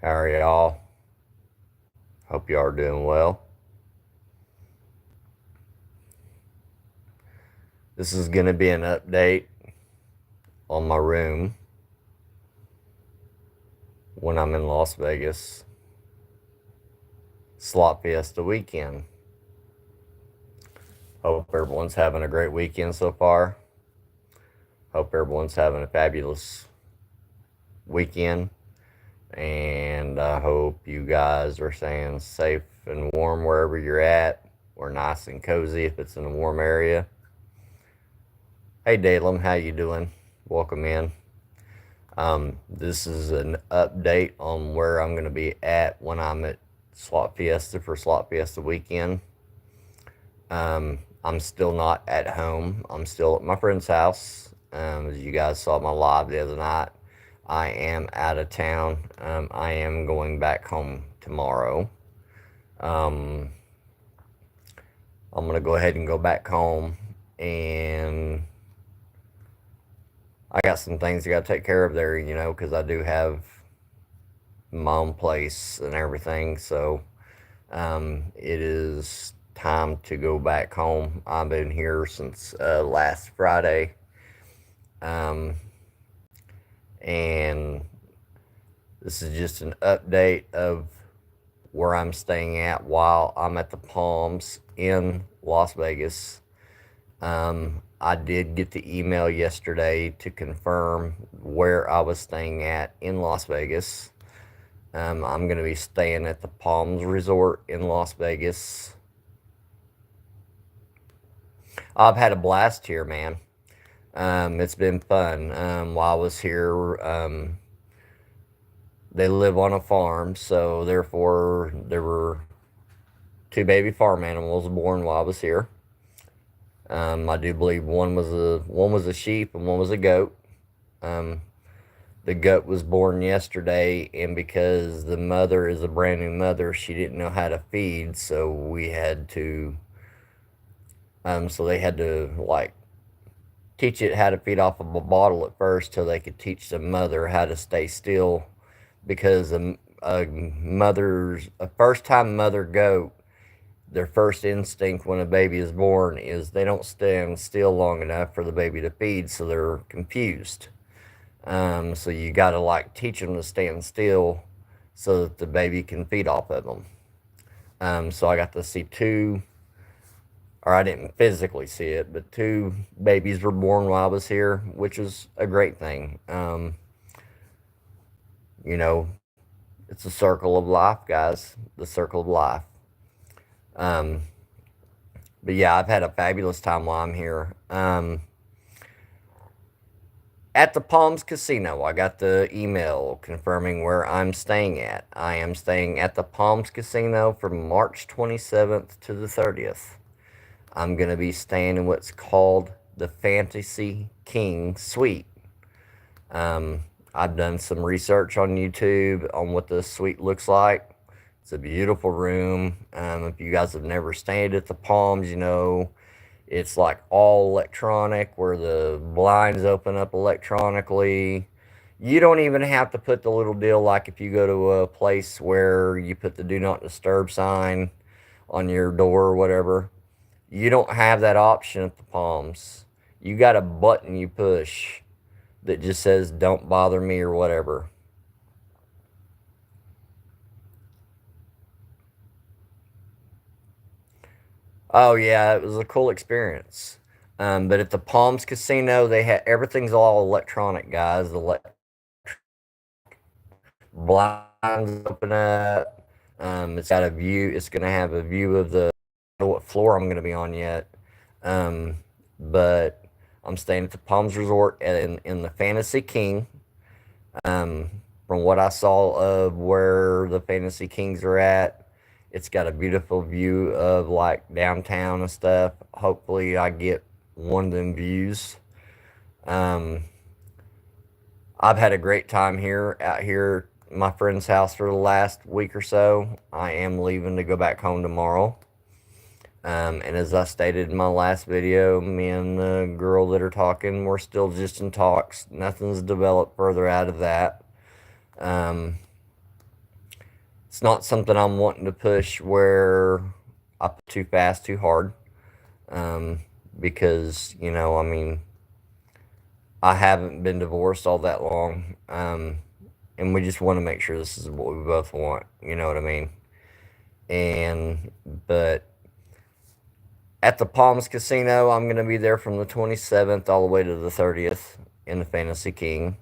How are y'all? Hope y'all are doing well. This is going to be an update on my room when I'm in Las Vegas. Slot Fiesta weekend. Hope everyone's having a great weekend so far. Hope everyone's having a fabulous weekend. And I hope you guys are staying safe and warm wherever you're at, or nice and cozy if it's in a warm area. Hey Dalem, how you doing? Welcome in. This is an update on where I'm going to be at when I'm at Slot Fiesta for Slot Fiesta weekend. I'm still not at home. I'm still at my friend's house. As you guys saw my live the other night, I am out of town. I am going back home tomorrow. I'm going to go ahead and go back home, and I got some things I got to take care of there, because I do have my own place and everything. So it is time to go back home. I've been here since last Friday. And this is just an update of where I'm staying at while I'm at the Palms in Las Vegas. I did get the email yesterday to confirm where I was staying at in Las Vegas. I'm going to be staying at the Palms Resort in Las Vegas. I've had a blast here, man. It's been fun. While I was here, they live on a farm, so therefore there were two baby farm animals born while I was here. I do believe one was a sheep and one was a goat. The goat was born yesterday, and because the mother is a brand new mother, she didn't know how to feed, so we had to. So they had to teach it how to feed off of a bottle at first, till they could teach the mother how to stay still, because a first time mother goat, their first instinct when a baby is born is they don't stand still long enough for the baby to feed, so they're confused. So you got to teach them to stand still so that the baby can feed off of them. So I got to see two, or I didn't physically see it, but two babies were born while I was here, which was a great thing. You know, it's a circle of life, guys. The circle of life. Um, but yeah, I've had a fabulous time while I'm here. At the Palms Casino, I got the email confirming where I'm staying at. I am staying at the Palms Casino from March 27th to the 30th. I'm going to be staying in what's called the Fantasy King Suite. I've done some research on YouTube on what the suite looks like. It's a beautiful room. If you guys have never stayed at the Palms, it's all electronic, where the blinds open up electronically. You don't even have to put the little deal, like if you go to a place where you put the do not disturb sign on your door or whatever. You don't have that option at the Palms. You got a button you push that just says don't bother me or whatever. Oh yeah, it was a cool experience. But at the Palms Casino, they had everything's all electronic, guys. The blinds open up. It's got a view. It's gonna have a view of the. I don't know what floor I'm gonna be on yet. But I'm staying at the Palms Resort in the Fantasy King. From what I saw of where the Fantasy Kings are at, it's got a beautiful view of downtown and stuff. Hopefully, I get one of them views. Um, I've had a great time out here at my friend's house for the last week or so. I am leaving to go back home tomorrow. And as I stated in my last video, me and the girl that are talking, we're still just in talks. Nothing's developed further out of that. Um, it's not something I'm wanting to push where I put too fast, too hard. Um, because, I mean, I haven't been divorced all that long. And we just want to make sure this is what we both want. You know what I mean? But at the Palms Casino, I'm going to be there from the 27th all the way to the 30th in the Fantasy King.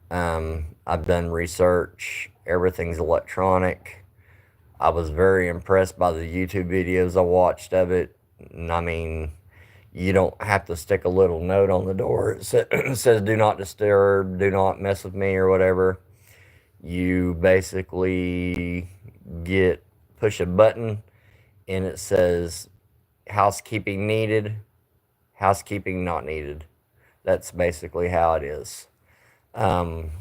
I've done research, everything's electronic. I was very impressed by the YouTube videos I watched of it. And I mean, you don't have to stick a little note on the door. It says, do not disturb, do not mess with me, or whatever. You basically push a button, and it says housekeeping needed, housekeeping not needed. That's basically how it is. Um,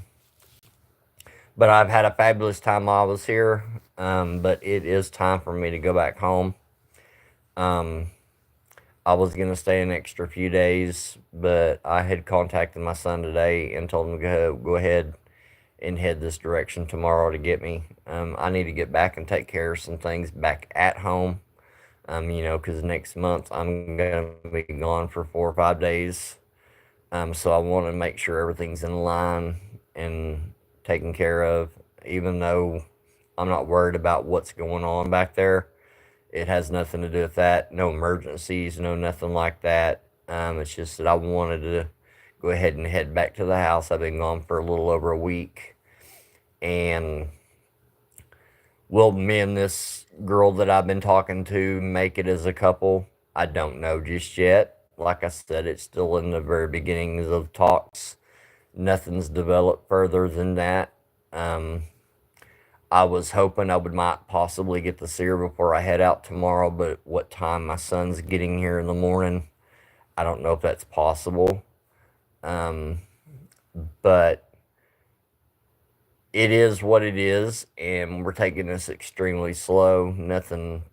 but I've had a fabulous time while I was here. But it is time for me to go back home. Um, I was gonna stay an extra few days, but I had contacted my son today and told him to go ahead and head this direction tomorrow to get me. I need to get back and take care of some things back at home. Because next month I'm gonna be gone for 4 or 5 days. So I want to make sure everything's in line and taken care of, even though I'm not worried about what's going on back there. It has nothing to do with that. No emergencies, no nothing like that. It's just that I wanted to go ahead and head back to the house. I've been gone for a little over a week. And will me and this girl that I've been talking to make it as a couple? I don't know just yet. Like I said, it's still in the very beginnings of talks. Nothing's developed further than that. I was hoping I might possibly get to see her before I head out tomorrow, but what time my son's getting here in the morning, I don't know if that's possible. Um, but it is what it is, and we're taking this extremely slow. Nothing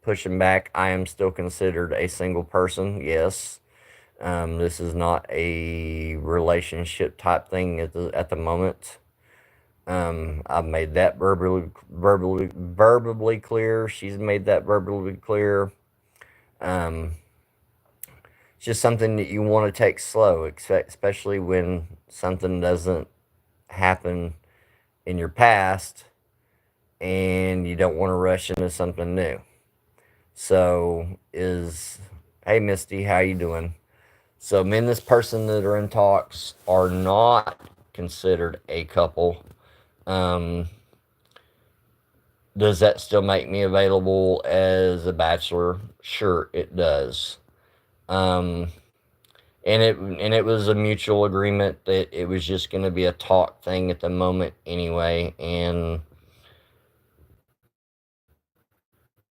pushing back. I am still considered a single person, yes. This is not a relationship type thing at the moment. I've made that verbally clear. She's made that verbally clear. Um, it's just something that you want to take slow, especially when something doesn't happen in your past and you don't want to rush into something new. So hey Misty, how you doing? So me and this person that are in talks are not considered a couple. Does that still make me available as a bachelor? Sure, it does. Um, and it was a mutual agreement that it was just going to be a talk thing at the moment anyway, and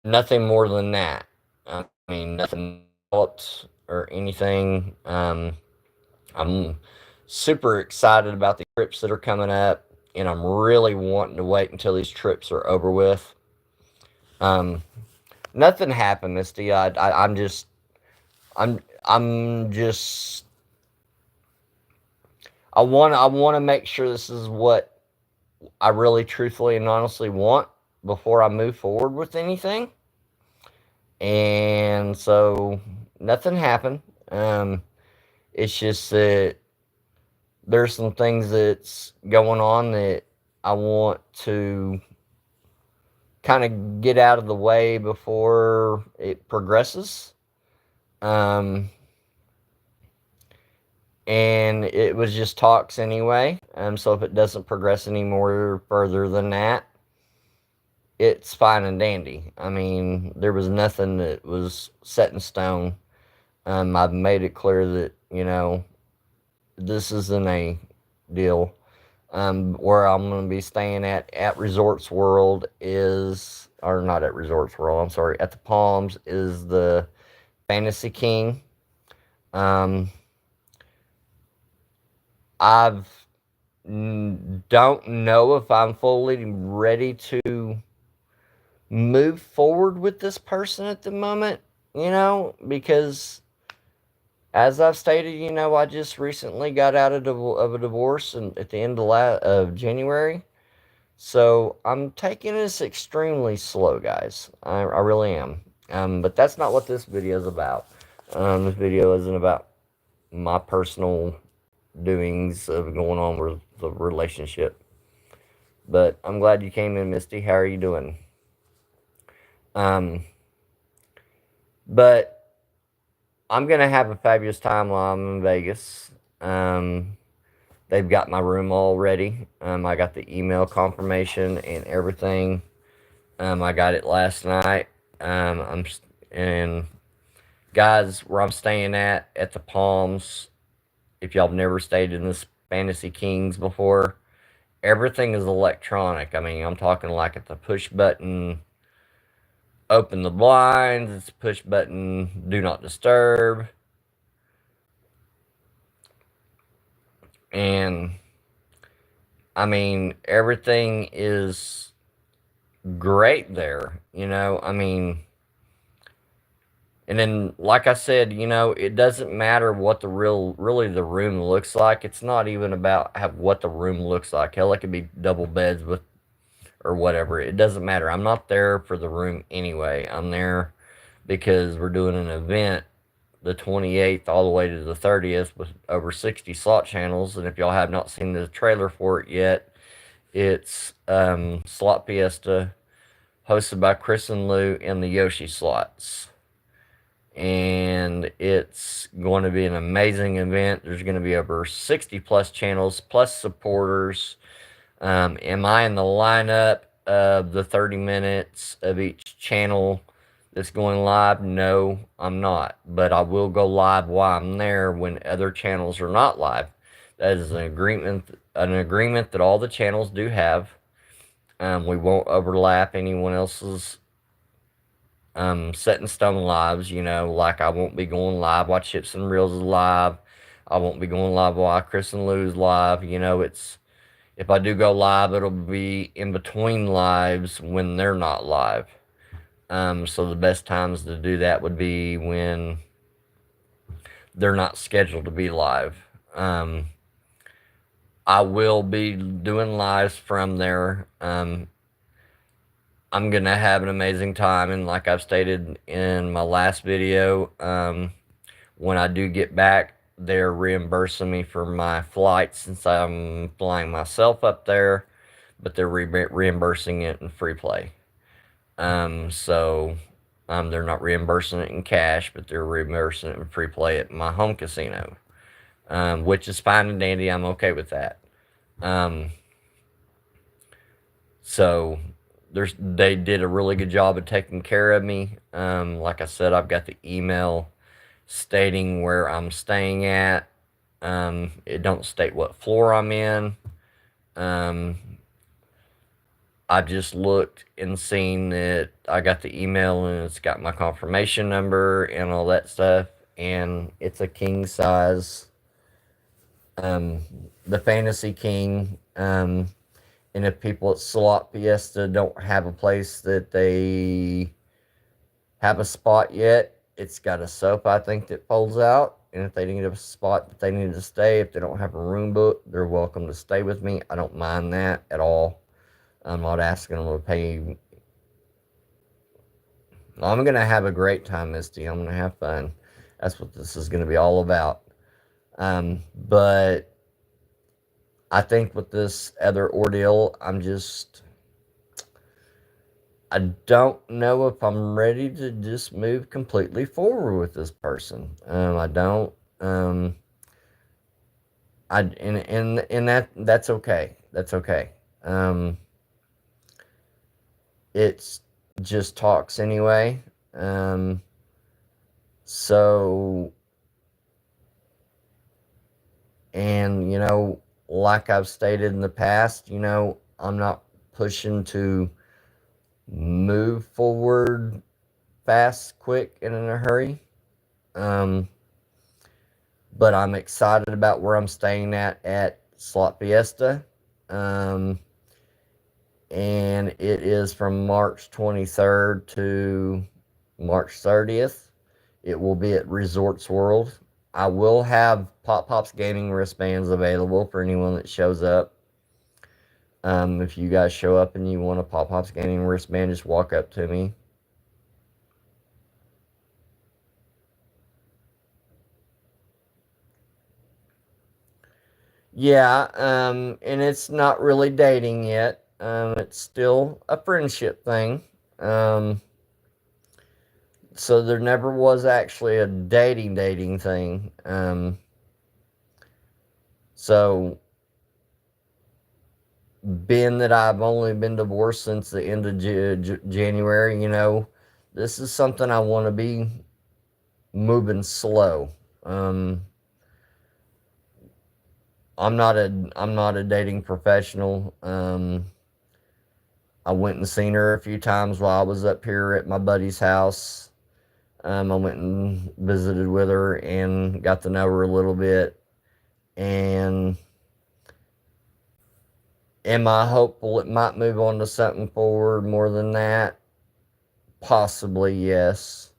nothing more than that. I mean, nothing else or anything. I'm super excited about the trips that are coming up, and I'm really wanting to wait until these trips are over with. Um, Nothing happened, Misty. I'm just, I want to make sure this is what I really, truthfully, and honestly want before I move forward with anything. And so nothing happened. It's just that there's some things that's going on that I want to kind of get out of the way before it progresses. Um, and it was just talks anyway. So if it doesn't progress any more further than that, it's fine and dandy. I mean, there was nothing that was set in stone. I've made it clear that, this isn't a deal. Where I'm going to be staying at Resorts World or not at Resorts World, I'm sorry, at the Palms is the Fantasy King. I've don't know if I'm fully ready to move forward with this person at the moment, because as I've stated, I just recently got out of a divorce at the end of January. So I'm taking this extremely slow, guys. I really am. But that's not what this video is about. This video isn't about my personal doings of going on with the relationship. But I'm glad you came in, Misty. How are you doing? But I'm gonna have a fabulous time while I'm in Vegas. They've got my room all ready. I got the email confirmation and everything. I got it last night. And guys, where I'm staying at the Palms. If y'all have never stayed in this Fantasy Kings before, everything is electronic. I mean, I'm talking like it's a push button, open the blinds. It's a push button, do not disturb. And I mean, everything is great there. I mean, and then, like I said, it doesn't matter what really the room looks like. It's not even about what the room looks like. Hell, it could be double beds with, or whatever. It doesn't matter. I'm not there for the room anyway. I'm there because we're doing an event the 28th all the way to the 30th with over 60 slot channels. And if y'all have not seen the trailer for it yet, it's Slot Fiesta, hosted by Chris and Lou in the Yoshi slots. And it's going to be an amazing event. There's going to be over 60 plus channels, plus supporters. Am I in the lineup of the 30 minutes of each channel that's going live? No, I'm not. But I will go live while I'm there when other channels are not live. That is an agreement that all the channels do have. We won't overlap anyone else's set in stone lives, like I won't be going live while Chips and Reels is live. I won't be going live while Chris and Lou's live. If I do go live, it'll be in between lives when they're not live. So the best times to do that would be when they're not scheduled to be live. I will be doing lives from there. I'm going to have an amazing time. And like I've stated in my last video, when I do get back, they're reimbursing me for my flight since I'm flying myself up there, but they're reimbursing it in free play. So they're not reimbursing it in cash, but they're reimbursing it in free play at my home casino, which is fine and dandy. I'm okay with that. So they did a really good job of taking care of me. Like I said, I've got the email stating where I'm staying at. It don't state what floor I'm in. I've just looked and seen that I got the email and it's got my confirmation number and all that stuff. And it's a king size, the Fantasy King. And if people at Slot Fiesta don't have a place that they have a spot yet, it's got a sofa, I think, that folds out. And if they need a spot that they need to stay, if they don't have a room booked, they're welcome to stay with me. I don't mind that at all. I'm not asking them to pay. I'm going to have a great time, Misty. I'm going to have fun. That's what this is going to be all about. But I think with this other ordeal, I don't know if I'm ready to just move completely forward with this person. I don't. And that's okay. That's okay. It's just talks anyway. So, and like I've stated in the past, I'm not pushing to move forward fast, quick, and in a hurry. But I'm excited about where I'm staying at Slot Fiesta. And it is from March 23rd to March 30th. It will be at Resorts World. I will have Pop Pop's gaming wristbands available for anyone that shows up. If you guys show up and you want a Pop Pops Gaming wristband, just walk up to me. Yeah, and it's not really dating yet. It's still a friendship thing. Um, so there never was actually a dating thing. So being that I've only been divorced since the end of January, this is something I want to be moving slow. Um, I'm not a dating professional. I went and seen her a few times while I was up here at my buddy's house. I went and visited with her and got to know her a little bit. And am I hopeful it might move on to something forward more than that? Possibly, yes.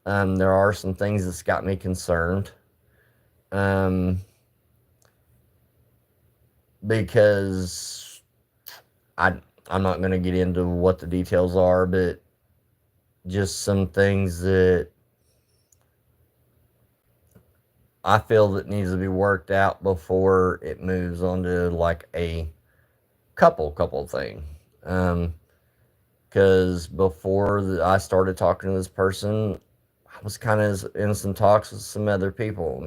There are some things that's got me concerned. Um, because I'm not going to get into what the details are, but just some things that I feel that needs to be worked out before it moves on to like a couple thing. Because before I started talking to this person, I was kind of in some talks with some other people.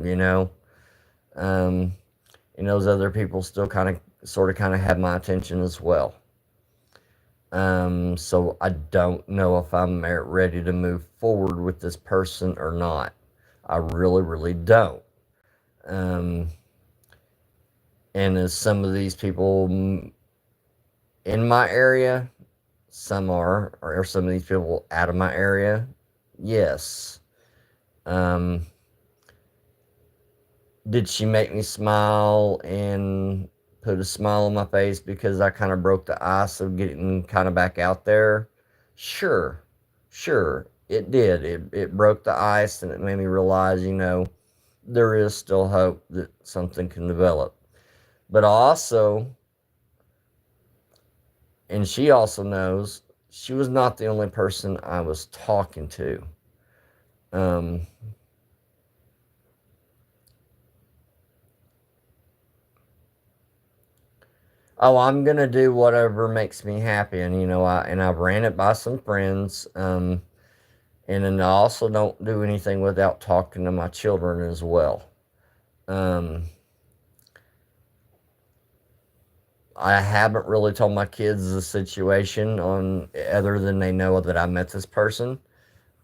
Um, and those other people still kind of have my attention as well. So I don't know if I'm ready to move forward with this person or not. I really, really don't. Um, and as some of these people in my area, some are, or some of these people out of my area, yes. Um, did she make me smile and put a smile on my face because I kind of broke the ice of getting kind of back out there? Sure, sure, it did. It broke the ice and it made me realize, there is still hope that something can develop. But also, and she also knows, she was not the only person I was talking to. Um, oh, I'm gonna do whatever makes me happy, and I've ran it by some friends. And then I also don't do anything without talking to my children as well. Um, I haven't really told my kids the situation on other than they know that I met this person.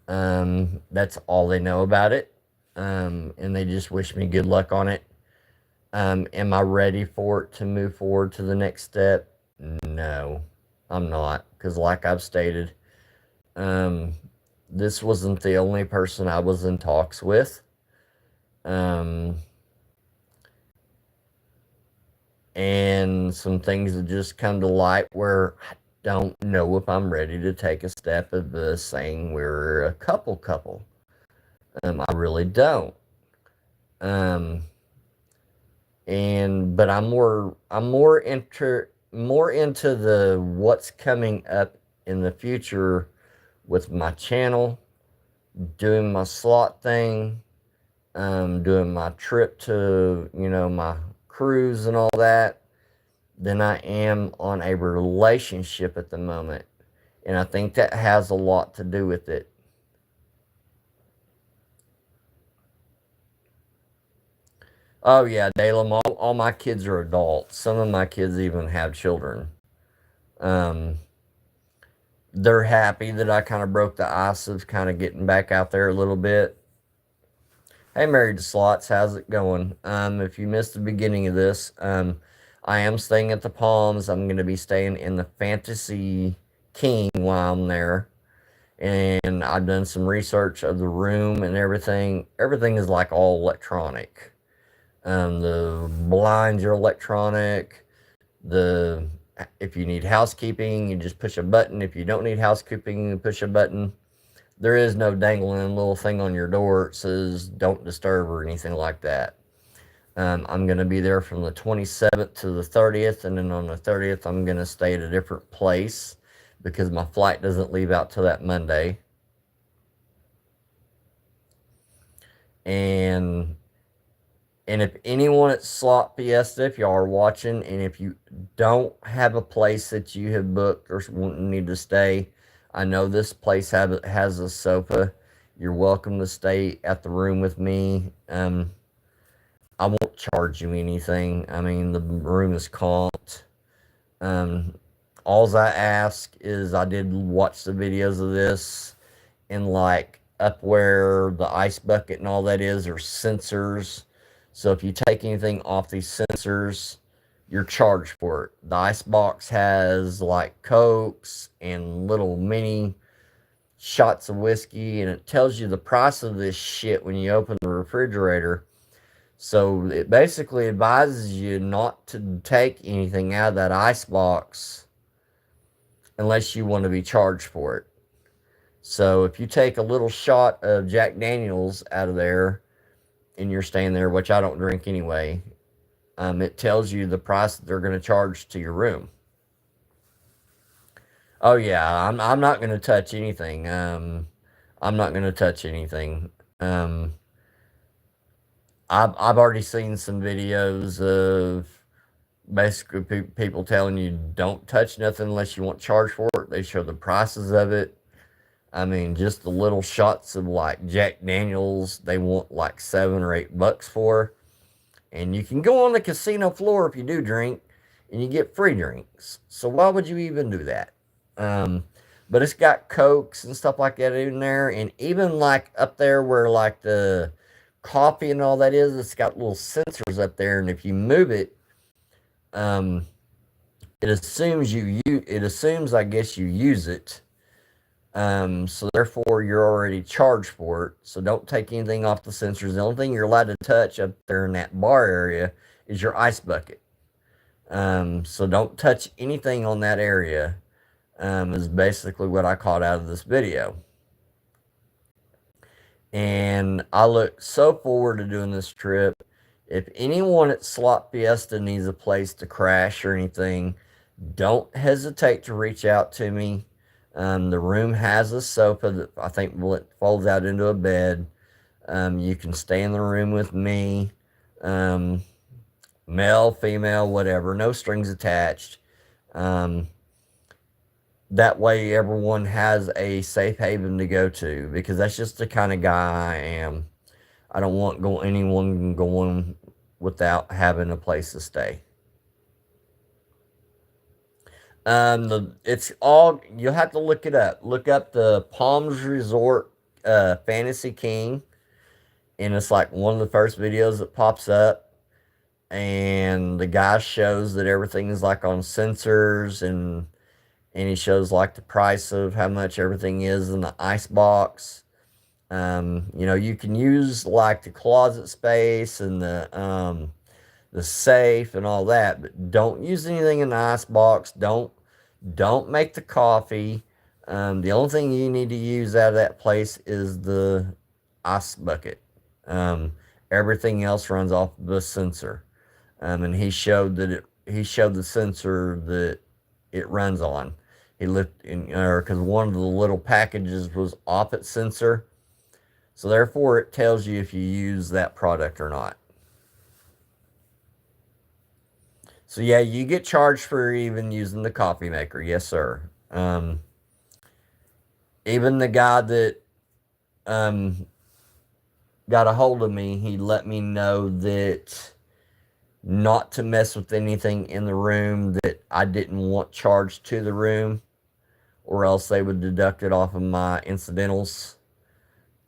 That's all they know about it. And they just wish me good luck on it. Am I ready for it to move forward to the next step? No, I'm not. Because, like I've stated, um, this wasn't the only person I was in talks with. Um, and some things have just come to light where I don't know if I'm ready to take a step of saying we're a couple. I really don't. Um, but I'm more into the what's coming up in the future with my channel, doing my slot thing, doing my trip to my cruise and all that, than I am on a relationship at the moment. And I think that has a lot to do with it. Oh yeah, Dalem, all my kids are adults. Some of my kids even have children. Um, they're happy that I kind of broke the ice of kind of getting back out there a little bit. Hey, Married to Slots, how's it going? If you missed the beginning of this, I am staying at the Palms. I'm going to be staying in the Fantasy King while I'm there. And I've done some research of the room and everything. Everything is like all electronic. The blinds are electronic. The If you need housekeeping, you just push a button. If you don't need housekeeping, you push a button. There is no dangling little thing on your door that says "Don't disturb" or anything like that. I'm going to be there from the 27th to the 30th, and then on the 30th, I'm going to stay at a different place because my flight doesn't leave out till that Monday. And if anyone at Slot Fiesta, if y'all are watching, and if you don't have a place that you have booked or need to stay, I know this place has a sofa. You're welcome to stay at the room with me. I won't charge you anything. I mean, the room is comped. All I ask is I did watch the videos of this, and like up where the ice bucket and all that is are sensors. So if you take anything off these sensors, you're charged for it. The ice box has like Cokes and little mini shots of whiskey, and it tells you the price of this shit when you open the refrigerator. So it basically advises you not to take anything out of that ice box unless you want to be charged for it. So if you take a little shot of Jack Daniels out of there and you're staying there, which I don't drink anyway, it tells you the price that they're going to charge to your room. Oh yeah, I'm not going to touch anything. I'm not going to touch anything. I've already seen some videos of basically people telling you don't touch nothing unless you want charged for it. They show the prices of it. I mean, just the little shots of like Jack Daniels, they want like $7 or $8 for. And you can go on the casino floor if you do drink, and you get free drinks. So why would you even do that? But it's got Cokes and stuff like that in there, and even like up there where like the coffee and all that is, it's got little sensors up there, and if you move it, it assumes I guess you use it. So therefore you're already charged for it. So don't take anything off the sensors. The only thing you're allowed to touch up there in that bar area is your ice bucket. So don't touch anything on that area. Is basically what I caught out of this video. And I look so forward to doing this trip. If anyone at Slot Fiesta needs a place to crash or anything, don't hesitate to reach out to me. The room has a sofa that I think folds out into a bed. You can stay in the room with me, male, female, whatever, no strings attached. That way everyone has a safe haven to go to, because that's just the kind of guy I am. I don't want anyone going without having a place to stay. It's all, you'll have to look it up. Look up the Palms Resort Fantasy King, and it's like one of the first videos that pops up. And the guy shows that everything is like on sensors, and he shows like the price of how much everything is in the ice box. You can use like the closet space and the safe and all that, but don't use anything in the ice box. Don't make the coffee. The only thing you need to use out of that place is the ice bucket. Everything else runs off the sensor. And he showed the sensor that it runs on. He lifted, because one of the little packages was off its sensor. So therefore it tells you if you use that product or not. So yeah, you get charged for even using the coffee maker. Yes, sir. Even the guy that got a hold of me, he let me know that not to mess with anything in the room that I didn't want charged to the room, or else they would deduct it off of my incidentals.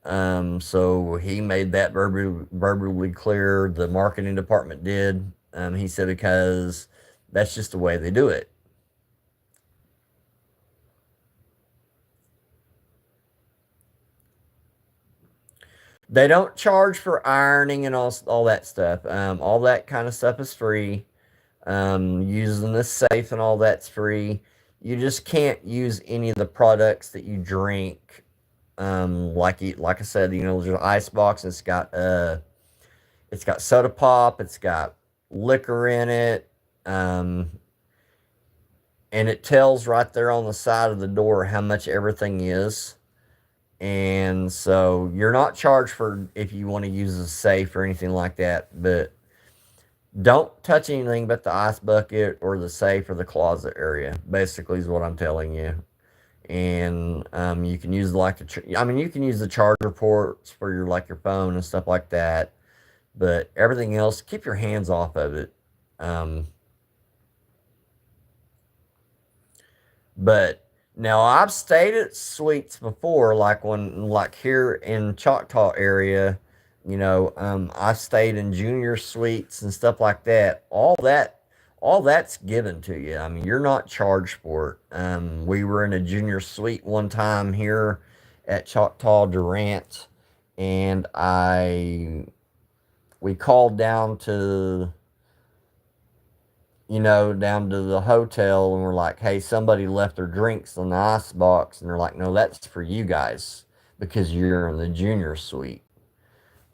So he made that verbally clear. The marketing department did. He said, because that's just the way they do it. They don't charge for ironing and all that stuff. All that kind of stuff is free. Using the safe and all that's free. You just can't use any of the products that you drink. Like I said, there's an ice box. It's got It's got soda pop. It's got liquor in it. And it tells right there on the side of the door how much everything is. And so you're not charged for if you want to use a safe or anything like that, but don't touch anything but the ice bucket or the safe or the closet area. Basically, is what I'm telling you. And you can use like I mean, you can use the charger ports for your like your phone and stuff like that. But everything else, keep your hands off of it. Um, But now I've stayed at suites before, like like here in Choctaw area, I stayed in junior suites and stuff like that. All that's given to you. I mean, you're not charged for it. We were in a junior suite one time here at Choctaw Durant, and we called down to down to the hotel and we're like, hey, somebody left their drinks in the ice box. And they're like, no, that's for you guys because you're in the junior suite.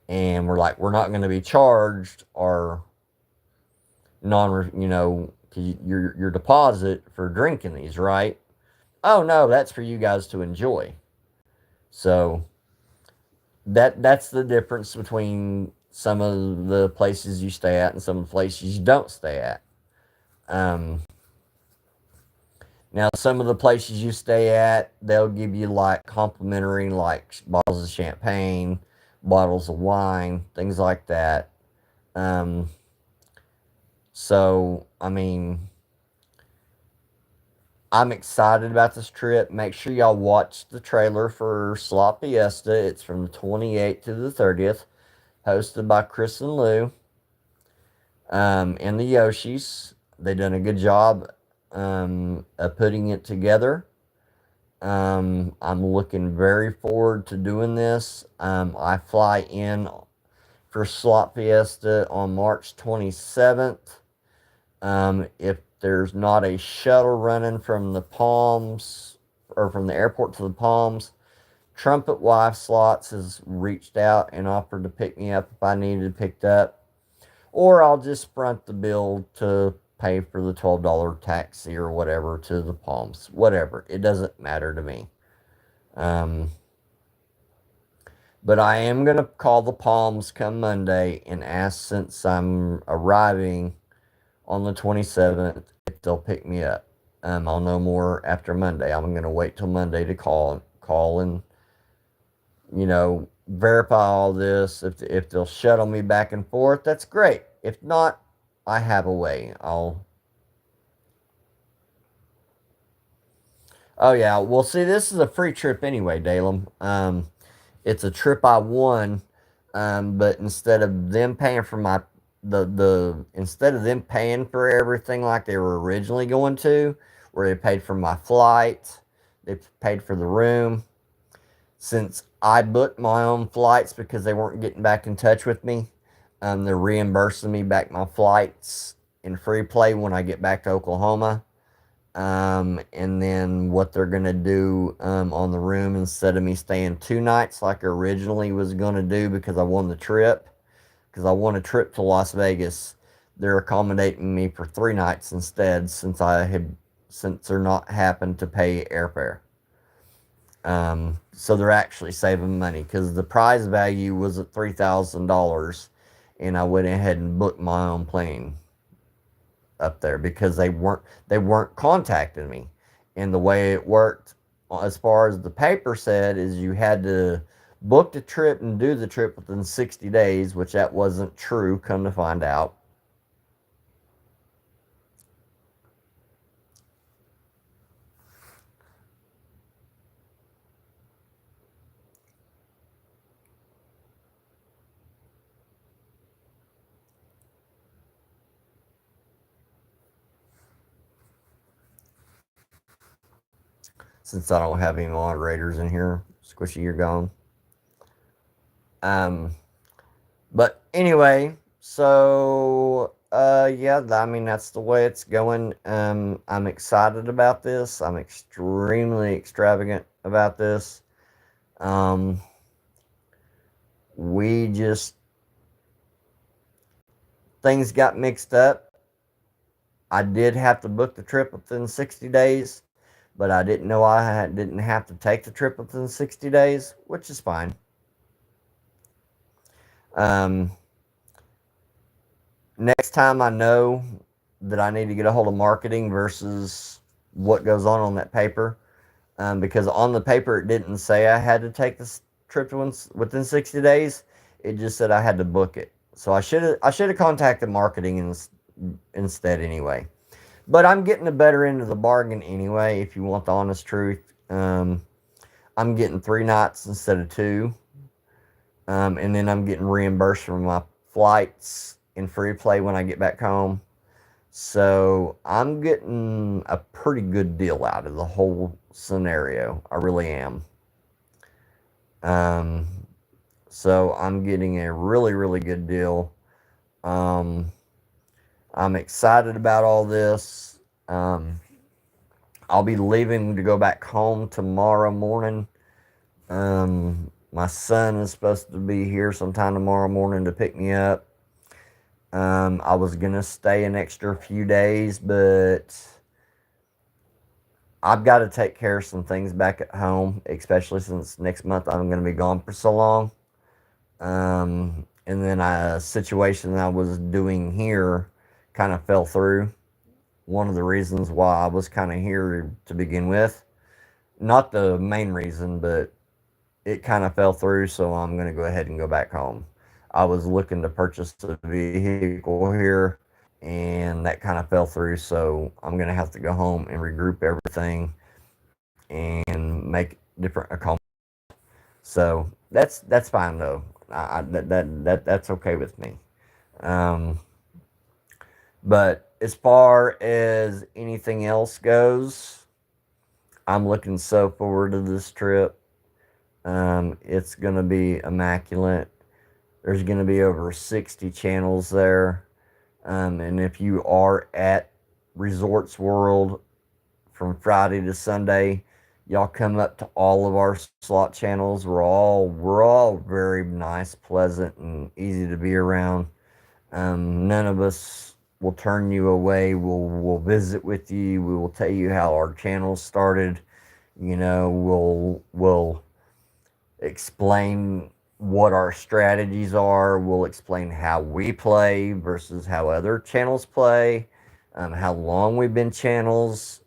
And we're like, we're not going to be charged our your deposit for drinking these, right? Oh, no, that's for you guys to enjoy. So that's the difference between some of the places you stay at and some of the places you don't stay at. Um, Now, some of the places you stay at, they'll give you like complimentary, like bottles of champagne, bottles of wine, things like that. Um, I mean, I'm excited about this trip. Make sure y'all watch the trailer for Slot Fiesta. It's from the 28th to the 30th, hosted by Chris and Lou and the Yoshis. They done a good job of putting it together. I'm looking very forward to doing this. I fly in for Slot Fiesta on March 27th. If there's not a shuttle running from the Palms or from the airport to the Palms, Trumpet Wife Slots has reached out and offered to pick me up if I needed picked up, or I'll just front the bill to pay for the $12 taxi or whatever to the Palms. Whatever. It doesn't matter to me. Um, but I am going to call the Palms come Monday and ask, since I'm arriving on the 27th, if they'll pick me up. I'll know more after Monday. I'm going to wait till Monday to call and, verify all this. If they'll shuttle me back and forth, that's great. If not, I have a way. Oh yeah. Well, see, this is a free trip anyway, Dalem. It's a trip I won, but instead of them paying for instead of them paying for everything like they were originally going to, where they paid for my flight, they paid for the room. Since I booked my own flights because they weren't getting back in touch with me, they're reimbursing me back my flights in free play when I get back to Oklahoma. And then what they're gonna do on the room, instead of me staying 2 nights like I originally was gonna do because I won the trip, because I won a trip to Las Vegas, they're accommodating me for 3 nights instead, since they're not having to pay airfare. So they're actually saving money because the prize value was at $3,000, and I went ahead and booked my own plane up there because they weren't contacting me. And the way it worked, as far as the paper said, is you had to book the trip and do the trip within 60 days, which that wasn't true, come to find out. Since I don't have any moderators in here, Squishy, you're gone. Um, but anyway, so yeah, I mean that's the way it's going. I'm excited about this. I'm extremely extravagant about this. Um, we just things got mixed up. I did have to book the trip within 60 days, but I didn't know didn't have to take the trip within 60 days, which is fine. Um, Next time I know that I need to get a hold of marketing versus what goes on that paper, because on the paper it didn't say I had to take this trip within 60 days. It just said I had to book it. So I should have contacted marketing instead anyway. But I'm getting the better end of the bargain anyway. If you want the honest truth, I'm getting 3 nights instead of 2, and then I'm getting reimbursed for my flights in free play when I get back home. So I'm getting a pretty good deal out of the whole scenario. I really am. Um, so I'm getting a really, really good deal. Um, I'm excited about all this. I'll be leaving to go back home tomorrow morning. My son is supposed to be here sometime tomorrow morning to pick me up. I was gonna stay an extra few days, but I've got to take care of some things back at home, especially since next month I'm gonna be gone for so long. And then a situation that I was doing here kind of fell through. One of the reasons why I was kind of here to begin with, not the main reason, but it kind of fell through, so I'm going to go ahead and go back home. I was looking to purchase a vehicle here, and that kind of fell through, so I'm going to have to go home and regroup everything and make different accomplishments. So that's fine though. That's okay with me. Um, but as far as anything else goes, I'm looking so forward to this trip. It's gonna be immaculate. There's gonna be over 60 channels there. And if you are at Resorts World from Friday to Sunday, y'all come up to all of our slot channels. We're all very nice, pleasant, and easy to be around. None of us will turn you away. We'll visit with you. We will tell you how our channel started. We'll explain what our strategies are. We'll explain how we play versus how other channels play. How long we've been channels.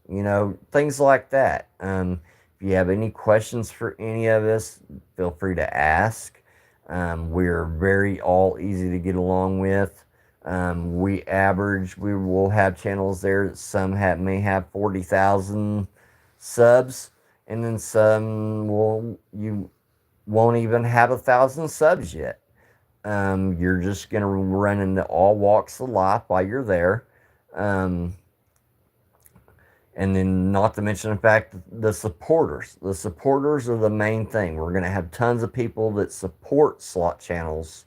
Things like that. If you have any questions for any of us, feel free to ask. We're very all easy to get along with. We will have channels there that may have 40,000 subs, and then you won't even have 1,000 subs yet. You're just gonna run into all walks of life while you're there. And then, not to mention the fact that the supporters are the main thing. We're going to have tons of people that support slot channels,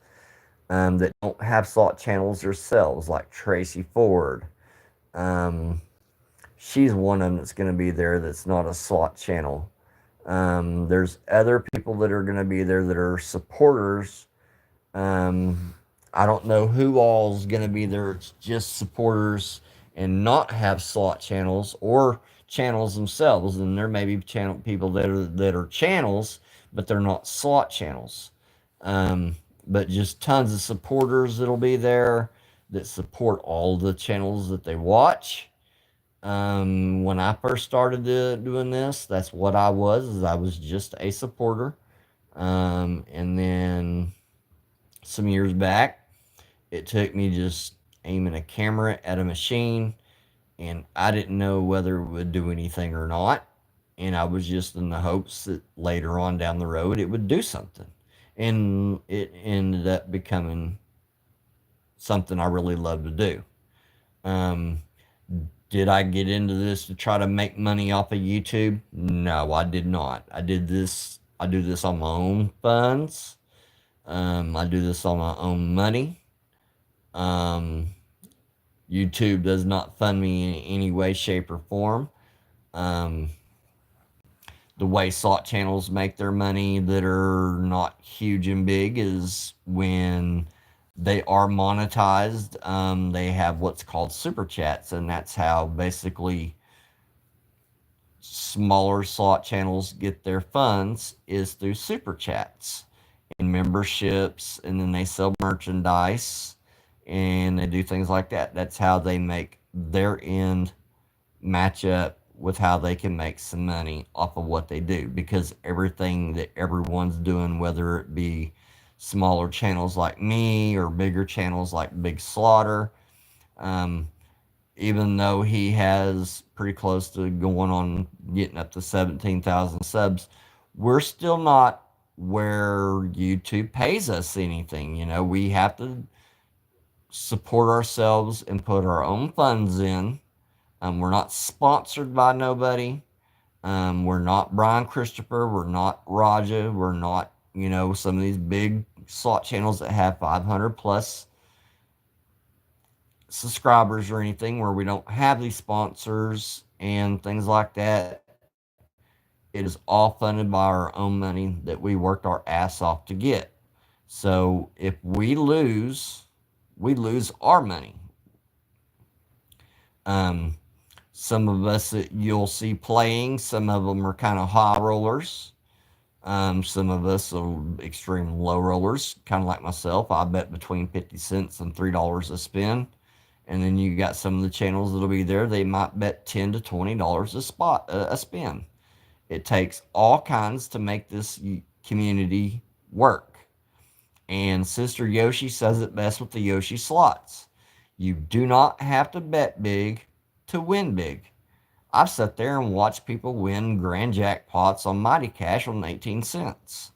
that don't have slot channels themselves, like Tracy Ford. She's one of them that's going to be there that's not a slot channel. There's other people that are going to be there that are supporters. I don't know who all's going to be there. It's just supporters and not have slot channels or channels themselves. And there may be people that are channels, but they're not slot channels. But just tons of supporters that'll be there that support all the channels that they watch. When I first started doing this, that's what I was. Is I was just a supporter. And then some years back, it took me just aiming a camera at a machine, and I didn't know whether it would do anything or not. And I was just in the hopes that later on down the road it would do something. And it ended up becoming something I really love to do. Um, did I get into this to try to make money off of YouTube? No, I did not. I do this on my own funds. I do this on my own money. Um, YouTube does not fund me in any way, shape, or form. Um, the way slot channels make their money that are not huge and big is when They are monetized. They have what's called super chats, and that's how basically smaller slot channels get their funds is through super chats and memberships, and then they sell merchandise and they do things like that. That's how they make their end match up with how they can make some money off of what they do, because everything that everyone's doing, whether it be smaller channels like me or bigger channels like Big Slaughter, um, even though he has pretty close to going on getting up to 17,000 subs, we're still not where YouTube pays us anything. You know, we have to support ourselves and put our own funds in. We're not sponsored by nobody. We're not Brian Christopher. We're not Raja. We're not, some of these big slot channels that have 500 plus subscribers or anything, where we don't have these sponsors and things like that. It is all funded by our own money that we worked our ass off to get. So if we lose our money. Um, some of us that you'll see playing, some of them are kind of high rollers. Some of us are extreme low rollers, kind of like myself. I bet between 50 cents and $3 a spin. And then you got some of the channels that'll be there. They might bet $10 to $20 a spin. It takes all kinds to make this community work. And Sister Yoshi says it best with the Yoshi slots. You do not have to bet big to win big. I've sat there and watched people win grand jackpots on Mighty Cash on 18 cents.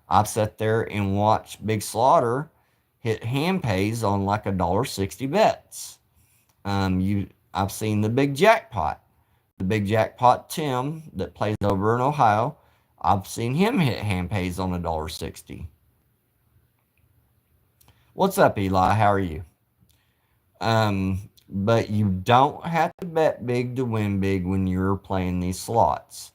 I've sat there and watched Big Slaughter hit hand pays on like $1.60 bets. I've seen the big jackpot. The big jackpot Tim that plays over in Ohio. I've seen him hit hand pays on $1.60. What's up, Eli? How are you? But you don't have to bet big to win big when you're playing these slots.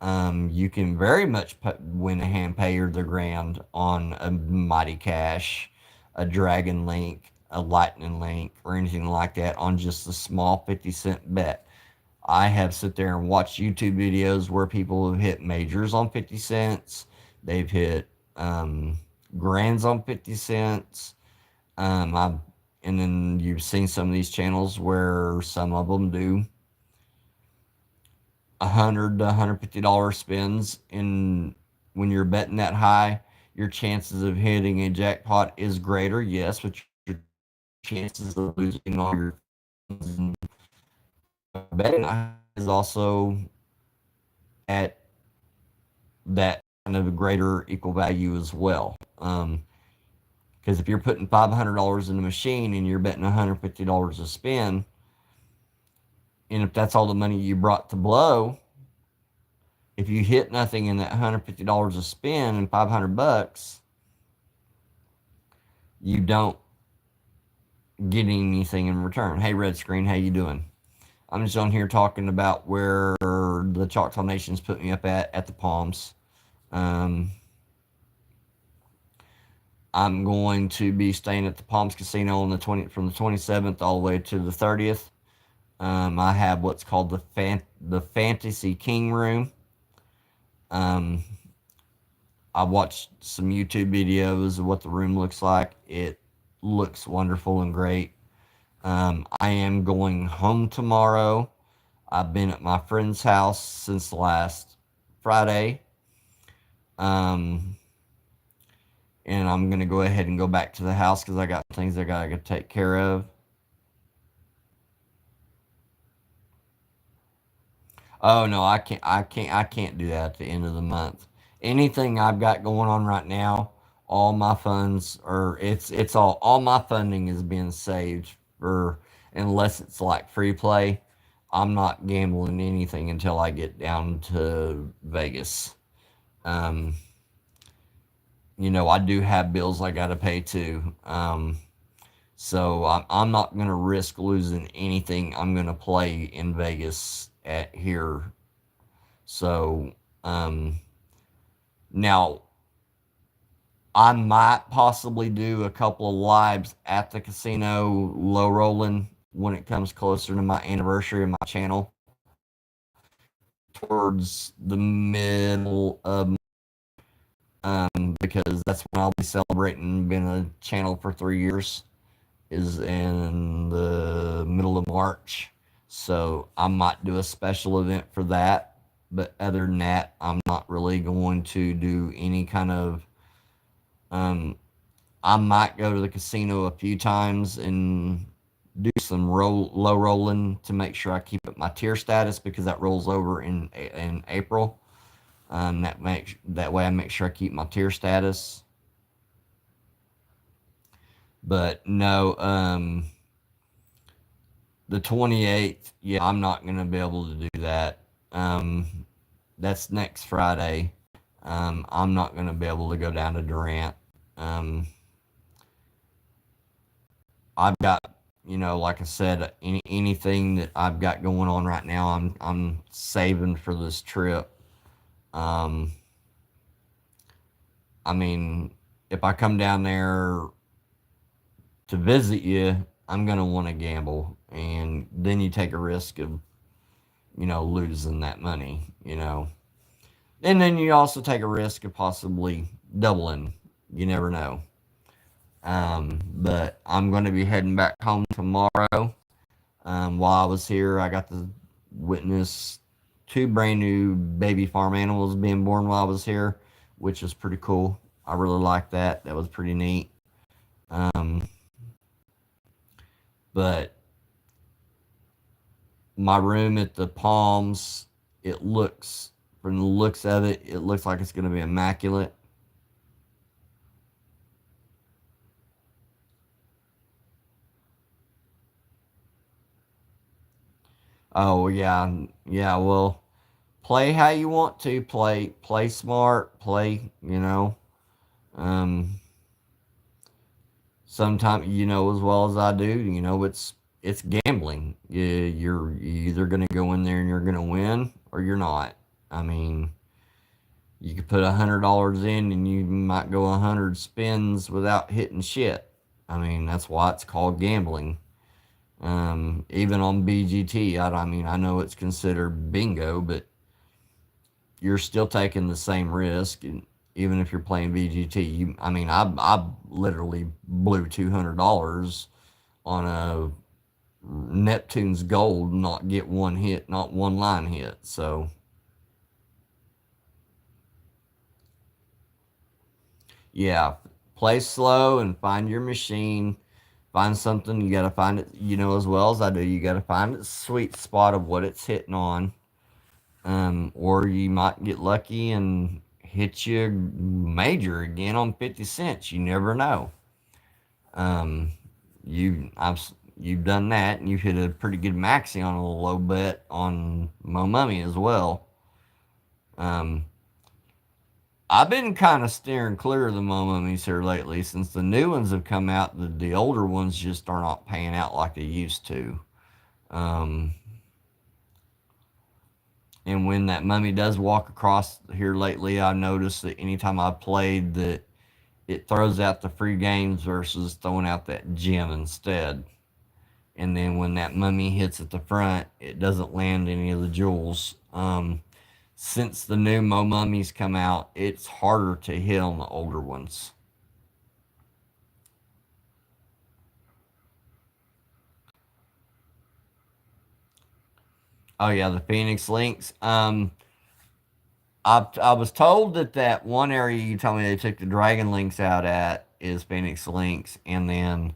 You can very much win a hand pay or the grand on a Mighty Cash, a Dragon Link, a Lightning Link, or anything like that on just a small 50-cent bet. I have sit there and watched YouTube videos where people have hit majors on 50 cents. They've hit grands on 50 cents. And then you've seen some of these channels where some of them do $100 to $150 spins, and when you're betting that high, your chances of hitting a jackpot is greater, yes, but your chances of losing all your betting is also at that kind of a greater equal value as well. Because if you're putting $500 in the machine and you're betting $150 a spin, and if that's all the money you brought to blow, if you hit nothing in that $150 a spin and $500, you don't get anything in return. Hey, Red Screen, how you doing? I'm just on here talking about where the Choctaw Nation's put me up at the Palms. I'm going to be staying at the Palms Casino on from the 27th all the way to the 30th. I have what's called the Fantasy King Room. I watched some YouTube videos of what the room looks like. It looks wonderful and great. I am going home tomorrow. I've been at my friend's house since last Friday. And I'm going to go ahead and go back to the house because I got things I got to take care of. Oh no, I can't do that at the end of the month. Anything I've got going on right now, all my funds are it's all my funding is being saved for, unless it's like free play. I'm not gambling anything until I get down to Vegas. Um, I do have bills I got to pay too. So I'm not going to risk losing anything. I'm going to play in Vegas at here. So now I might possibly do a couple of lives at the casino, low rolling when it comes closer to my anniversary of my channel towards the middle of because that's when I'll be celebrating being a channel for 3 years is in the middle of March. So I might do a special event for that. But other than that, I'm not really going to do any kind of I might go to the casino a few times and do some low rolling to make sure I keep up my tier status because that rolls over in April. That way I make sure I keep my tier status. But no, the 28th, yeah, I'm not gonna be able to do that. That's next Friday. I'm not gonna be able to go down to Durant. I've got, like I said, anything that I've got going on right now, I'm saving for this trip. Um, I mean, if I come down there to visit you, I'm gonna want to gamble, and then you take a risk of, losing that money. And then you also take a risk of possibly doubling. You never know. But I'm going to be heading back home tomorrow. While I was here, I got to witness two brand new baby farm animals being born while I was here, which was pretty cool. I really liked that. That was pretty neat. Um, but my room at the Palms, from the looks of it, it looks like it's going to be immaculate. Oh yeah, yeah. Well, play how you want to play smart, play. Um, sometimes as well as I do. It's gambling. You're either gonna go in there and you're gonna win, or you're not. I mean, you could put $100 in and you might go 100 spins without hitting shit. I mean, that's why it's called gambling. Even on BGT, I mean, I know it's considered bingo, but you're still taking the same risk. And even if you're playing BGT, I literally blew $200 on a Neptune's Gold, not get one hit, not one line hit. So, yeah, play slow and find your machine. Find something. You got to find it, as well as I do. You got to find the sweet spot of what it's hitting on. Or you might get lucky and hit you major again on 50 cents. You never know. Um, you've done that, and you've hit a pretty good maxi on a low bet on Mo Mummy as well. Um, I've been kind of steering clear of the Mo Mummies here lately since the new ones have come out. The older ones just are not paying out like they used to. Um, And when that mummy does walk across here lately, I noticed that anytime I played that it throws out the free games versus throwing out that gem instead. And then when that mummy hits at the front, it doesn't land any of the jewels. Since the new Mo Mummies come out, it's harder to hit on the older ones. Oh yeah, the Phoenix Links. I was told that one area you told me they took the Dragon Links out at is Phoenix Links, and then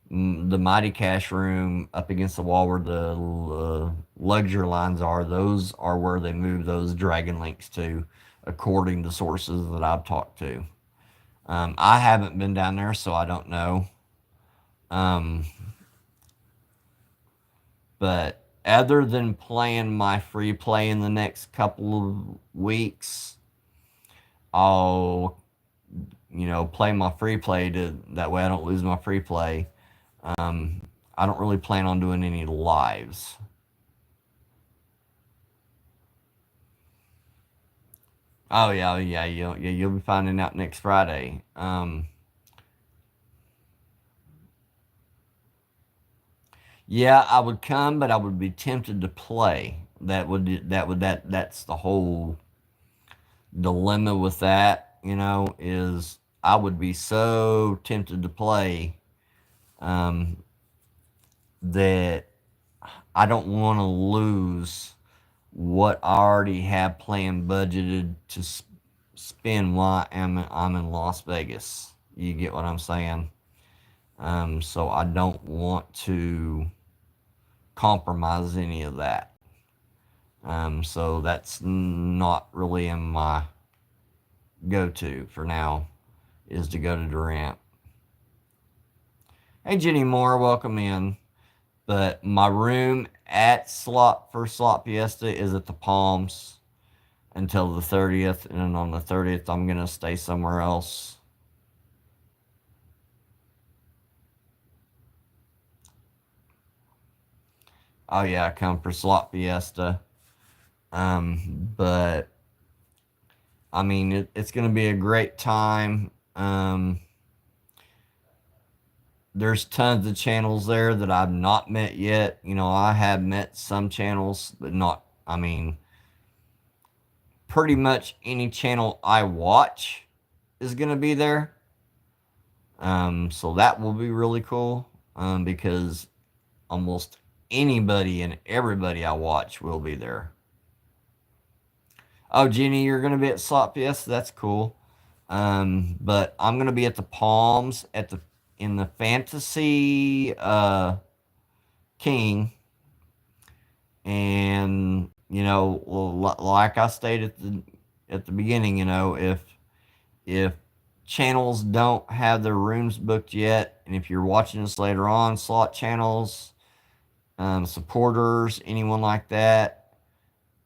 the Mighty Cash Room up against the wall where the luxury lines are. Those are where they move those Dragon Links to, according to sources that I've talked to. I haven't been down there, so I don't know. Um, but other than playing my free play in the next couple of weeks, I'll play my free play to that way I don't lose my free play. Um, I don't really plan on doing any lives. Oh yeah, yeah, you'll be finding out next Friday. Yeah, I would come, but I would be tempted to play. That's the whole dilemma with that. Is I would be so tempted to play, um, that I don't want to lose what I already have planned budgeted to spend while I'm in Las Vegas. You get what I'm saying? So I don't want to compromise any of that. So that's not really in my go-to for now, is to go to Durant. Hey, Jenny Moore, welcome in. But my room at Slot Fiesta is at the Palms until the 30th, and then on the 30th I'm gonna stay somewhere else. Oh yeah, come for Slot Fiesta. But I mean, it's gonna be a great time. There's tons of channels there that I've not met yet. I have met some channels, but not. I mean, pretty much any channel I watch is gonna be there. So that will be really cool. Because almost anybody and everybody I watch will be there. Oh, Jenny, you're gonna be at Slot Fiesta. That's cool. But I'm gonna be at the Palms in the Fantasy King, and like I stated at the beginning, if channels don't have their rooms booked yet, and if you're watching this later on, slot channels, supporters, anyone like that,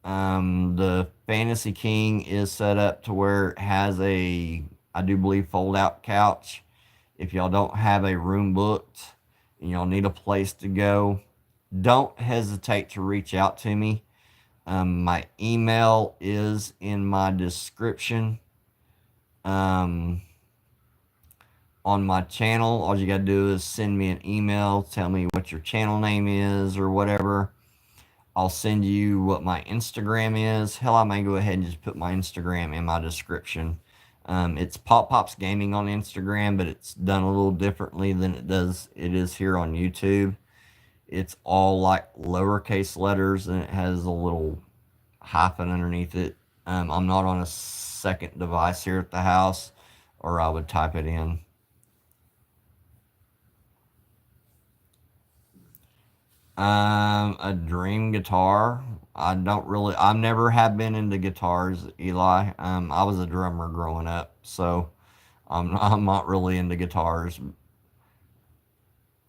the Fantasy King is set up to where it has I do believe, fold out couch. If y'all don't have a room booked and y'all need a place to go, don't hesitate to reach out to me. My email is in my description. Um, on my channel, all you got to do is send me an email, tell me what your channel name is or whatever. I'll send you what my Instagram is. Hell, I may go ahead and just put my Instagram in my description. It's Pop Pops Gaming on Instagram, but it's done a little differently than it is here on YouTube. It's all like lowercase letters, and it has a little hyphen underneath it. I'm not on a second device here at the house, or I would type it in. A dream guitar. I've never have been into guitars, Eli. I was a drummer growing up, so I'm not really into guitars.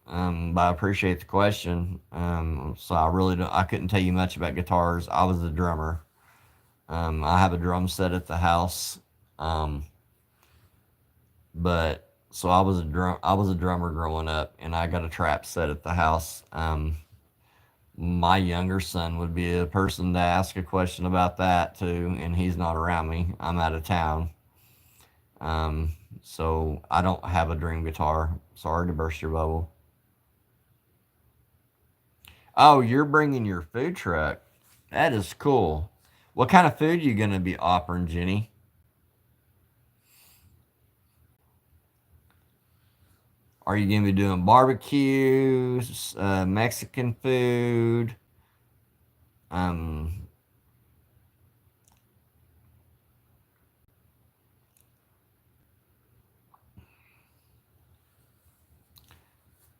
But I appreciate the question. So I couldn't tell you much about guitars. I was a drummer. I have a drum set at the house. Um, but so I was a drummer growing up, and I got a trap set at the house. My younger son would be a person to ask a question about that too, and he's not around me. I'm out of town. Um, so I don't have a dream guitar. Sorry to burst your bubble. Oh, you're bringing your food truck. That is cool. What kind of food are you gonna be offering, Jenny? Are you gonna be doing barbecues, Mexican food? Um,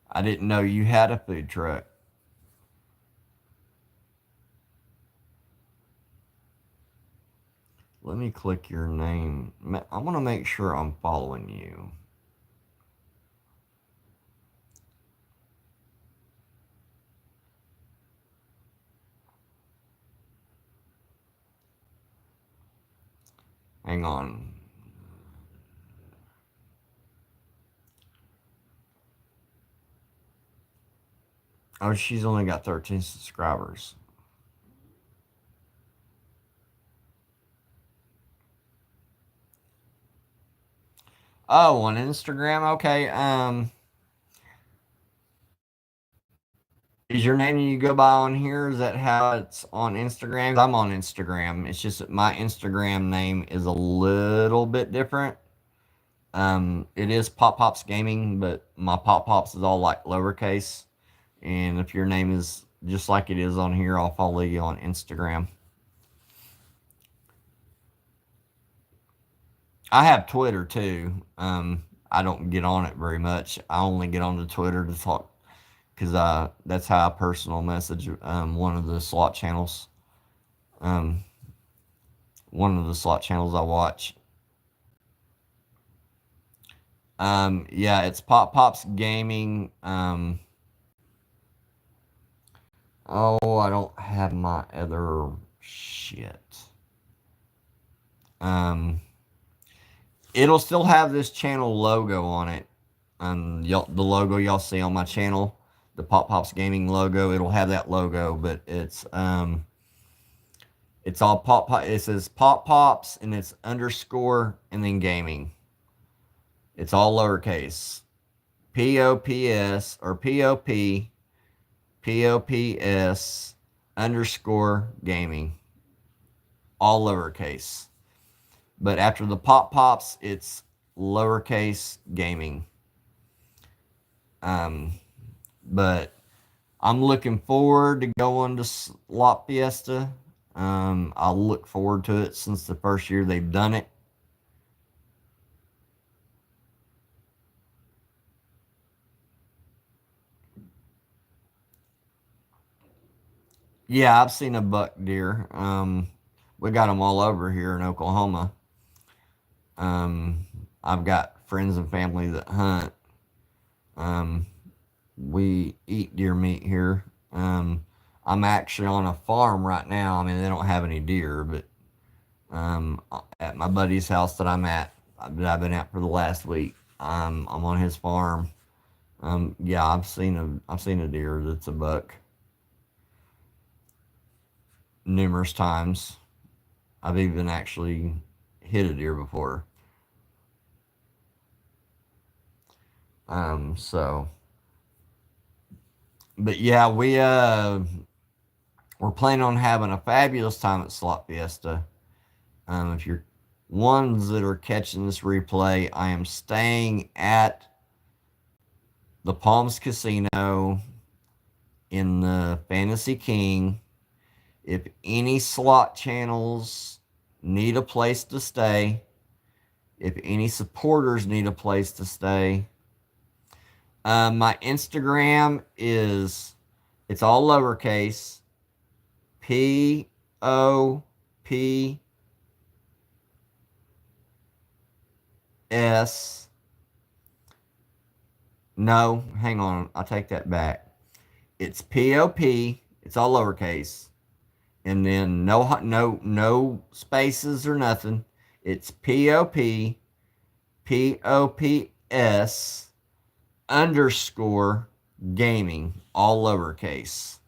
I didn't know you had a food truck. Let me click your name. I want to make sure I'm following you. Hang on. Oh, she's only got 13 subscribers. Oh, on Instagram. Okay. Is your name you go by on here? Is that how it's on Instagram? I'm on Instagram. It's just that my Instagram name is a little bit different. It is Pop Pops Gaming, but my Pop Pops is all like lowercase. And if your name is just like it is on here, I'll follow you on Instagram. I have Twitter too. I don't get on it very much. I only get on the Twitter to talk because that's how I personal message one of the slot channels. Um, one of the slot channels I watch. Yeah, it's Pop Pops Gaming. Oh, I don't have my other shit. Um, it'll still have this channel logo on it. The logo y'all see on my channel, the Pop Pops Gaming logo, it'll have that logo, but it's all Pop Pop. It says Pop Pops and it's underscore and then gaming. It's all lowercase. POPS or POPS underscore gaming. All lowercase. But after the Pop Pops, it's lowercase gaming. But I'm looking forward to going to Slot Fiesta. I'll look forward to it since the first year they've done it. Yeah, I've seen a buck deer. We got them all over here in Oklahoma. I've got friends and family that hunt. Um, we eat deer meat here. I'm actually on a farm right now. I mean, they don't have any deer, but at my buddy's house that I've been at for the last week. I'm on his farm. Yeah, I've seen a deer that's a buck numerous times. I've even actually hit a deer before. So, but yeah, we're planning on having a fabulous time at Slot Fiesta. If you're ones that are catching this replay, I am staying at the Palms Casino in the Fantasy King. If any slot channels need a place to stay, if any supporters need a place to stay, my Instagram it's all lowercase, POPS. No, hang on. I'll take that back. It's POP. It's all lowercase. And then no spaces or nothing. It's POPS underscore gaming, all lowercase.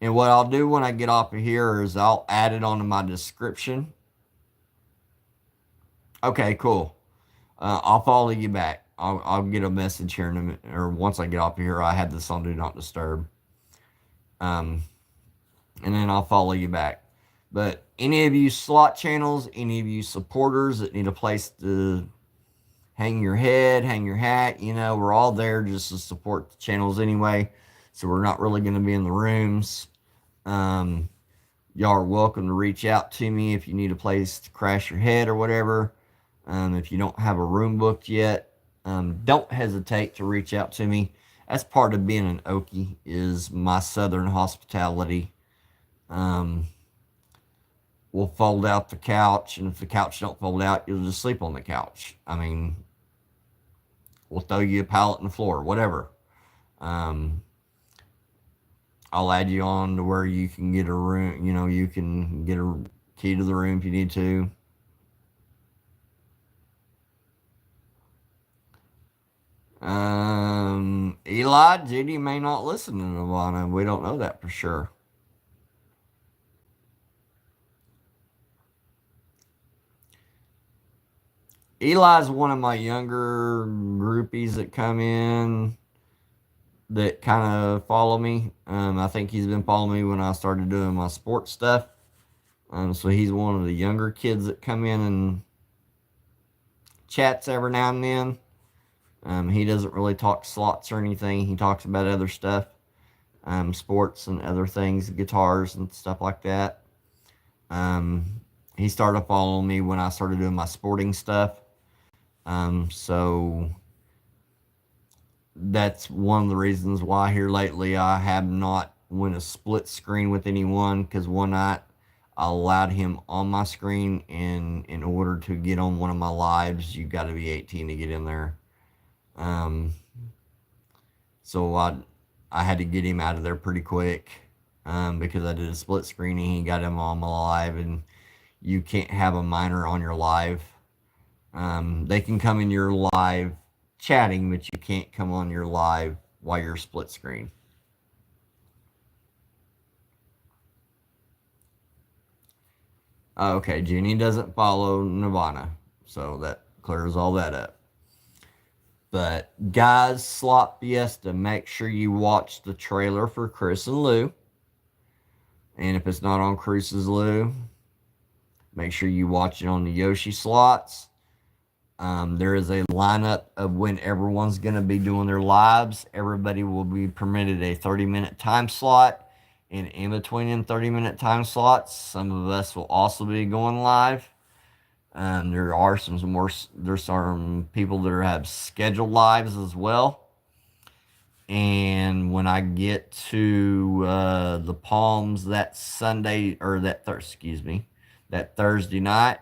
And what I'll do when I get off of here is I'll add it onto my description. Okay, cool. I'll follow you back. I'll get a message here in a minute, or once I get off of here, I have this on Do Not Disturb. And then I'll follow you back. But any of you slot channels, any of you supporters that need a place to hang your head, hang your hat, we're all there just to support the channels anyway. So we're not really going to be in the rooms. Y'all are welcome to reach out to me if you need a place to crash your head or whatever. If you don't have a room booked yet, don't hesitate to reach out to me. That's part of being an Okie, is my southern hospitality. We'll fold out the couch, and if the couch don't fold out, you'll just sleep on the couch. I mean, we'll throw you a pallet on the floor, whatever. I'll add you on to where you can get a room, you can get a key to the room if you need to. Eli, Judy may not listen to Nirvana. We don't know that for sure. Eli's one of my younger groupies that come in that kind of follow me. I think he's been following me when I started doing my sports stuff. So he's one of the younger kids that come in and chats every now and then. He doesn't really talk slots or anything. He talks about other stuff, sports and other things, guitars and stuff like that. He started following me when I started doing my sporting stuff. So that's one of the reasons why here lately I have not went a split screen with anyone, because one night I allowed him on my screen, and in order to get on one of my lives, you got to be 18 to get in there. So I had to get him out of there pretty quick, because I did a split screening. He got him on my live, and you can't have a minor on your live. They can come in your live chatting, but you can't come on your live while you're split screen. Okay, Jenny doesn't follow Nirvana, so that clears all that up. But guys, Slot Fiesta, make sure you watch the trailer for Chris and Lou. And if it's not on Chris's Lou, make sure you watch it on the Yoshi slots. There is a lineup of when everyone's going to be doing their lives. Everybody will be permitted a 30-minute time slot. And in between them 30-minute time slots, some of us will also be going live. There's some people that have scheduled lives as well. And when I get to the Palms that Thursday night,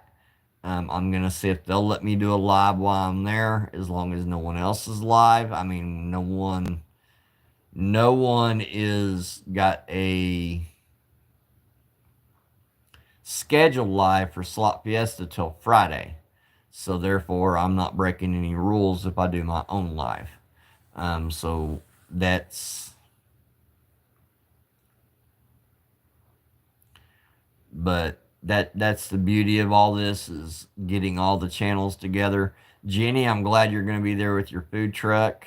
I'm gonna see if they'll let me do a live while I'm there, as long as no one else is live. I mean, no one is got a scheduled live for Slot Fiesta till Friday. So therefore, I'm not breaking any rules if I do my own live. So that's... But that's the beauty of all this, is getting all the channels together. Jenny, I'm glad you're going to be there with your food truck.